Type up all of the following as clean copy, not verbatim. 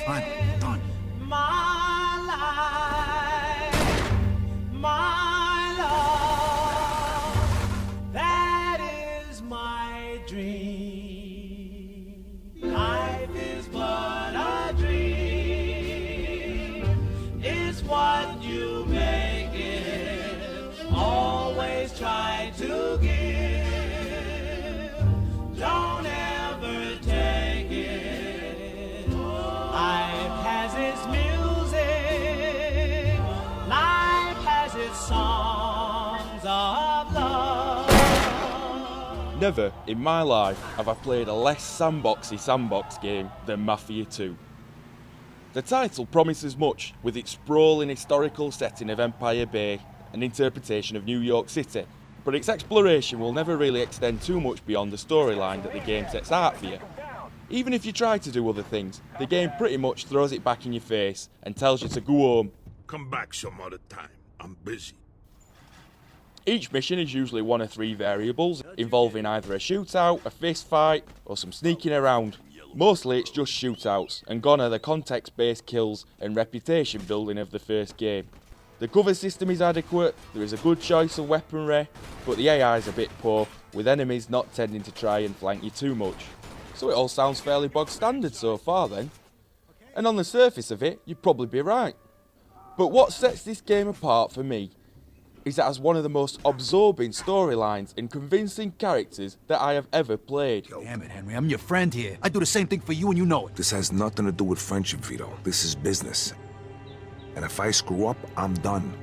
Finally, done. My life, my love, that is my dream. Life is but a dream. It's what you make it. Always try to give. Don't ever take it. Life has its music. Life has its songs of love. Never in my life have I played a less sandboxy sandbox game than Mafia II. The title promises much with its sprawling historical setting of Empire Bay and interpretation of New York City, but its exploration will never really extend too much beyond the storyline that the game sets out for you. Even if you try to do other things, the game pretty much throws it back in your face and tells you to go home. Come back some other time. I'm busy. Each mission is usually one of 3 variables, involving either a shootout, a fist fight, or some sneaking around. Mostly it's just shootouts, and gone are the context-based kills and reputation building of the first game. The cover system is adequate, there is a good choice of weaponry, but the AI is a bit poor, with enemies not tending to try and flank you too much. So it all sounds fairly bog standard so far then. And on the surface of it, you'd probably be right. But what sets this game apart for me is that it has one of the most absorbing storylines and convincing characters that I have ever played. Damn it, Henry, I'm your friend here. I do the same thing for you and you know it. This has nothing to do with friendship, Vito. This is business. And if I screw up, I'm done.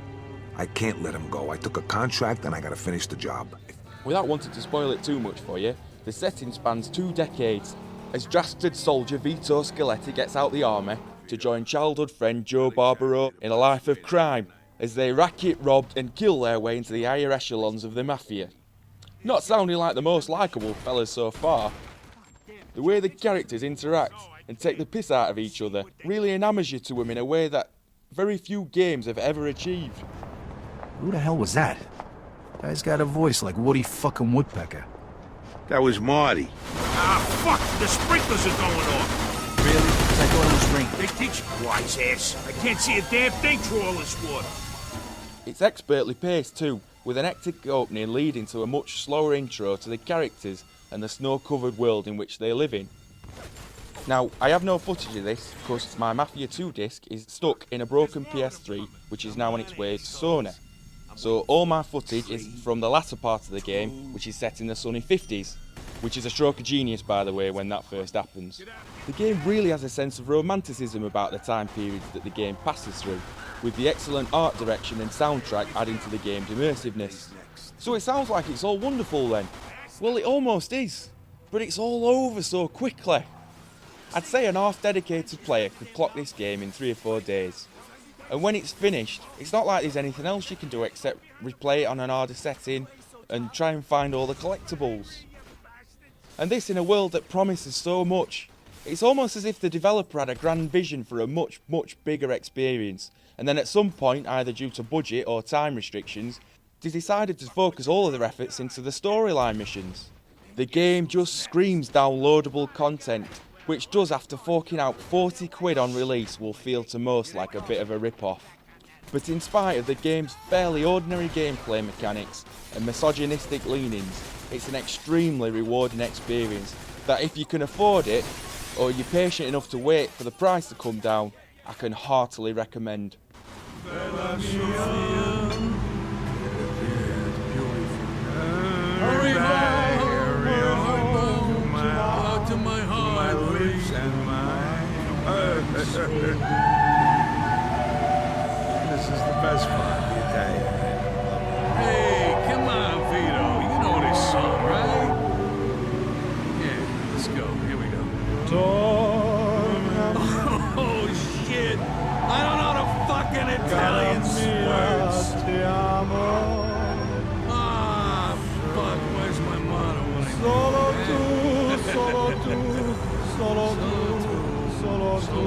I can't let him go. I took a contract and I gotta finish the job. Without wanting to spoil it too much for you, the setting spans 2 decades, as drafted soldier Vito Scaletti gets out the army to join childhood friend Joe Barbaro in a life of crime, as they racket, rob and kill their way into the higher echelons of the Mafia. Not sounding like the most likeable fellas so far, the way the characters interact and take the piss out of each other really enamors you to them in a way that very few games have ever achieved. Who the hell was that? Guy's got a voice like Woody fucking Woodpecker. That was Marty. Ah, fuck! The sprinklers are going off! Really? I thought it was raining. They teach you, wise ass. I can't see a damn thing through all this water. It's expertly paced too, with an hectic opening leading to a much slower intro to the characters and the snow-covered world in which they live in. Now, I have no footage of this because my Mafia II disc is stuck in a broken PS3 which is now on its way to Sony. So all my footage is from the latter part of the game, which is set in the sunny 50s, which is a stroke of genius by the way when that first happens. The game really has a sense of romanticism about the time periods that the game passes through, with the excellent art direction and soundtrack adding to the game's immersiveness. So it sounds like it's all wonderful then. Well, it almost is, but it's all over so quickly. I'd say an half-dedicated player could clock this game in 3 or 4 days. And when it's finished, it's not like there's anything else you can do except replay it on an harder setting and try and find all the collectibles. And this in a world that promises so much. It's almost as if the developer had a grand vision for a much, much bigger experience, and then at some point, either due to budget or time restrictions, they decided to focus all of their efforts into the storyline missions. The game just screams downloadable content, which does, after forking out 40 quid on release, will feel to most like a bit of a rip-off. But in spite of the game's fairly ordinary gameplay mechanics and misogynistic leanings, it's an extremely rewarding experience that if you can afford it, or you're patient enough to wait for the price to come down, I can heartily recommend. Hurry home, to my heart. My lips and This is the best part, the Italian. Hey, come on, Vito. You know this song, right? Yeah, let's go. Here we go. Oh, shit. I don't know the fucking Italian words. Ah, fuck. Where's my motto? Solo tu, solo tu, solo tu, solo tu.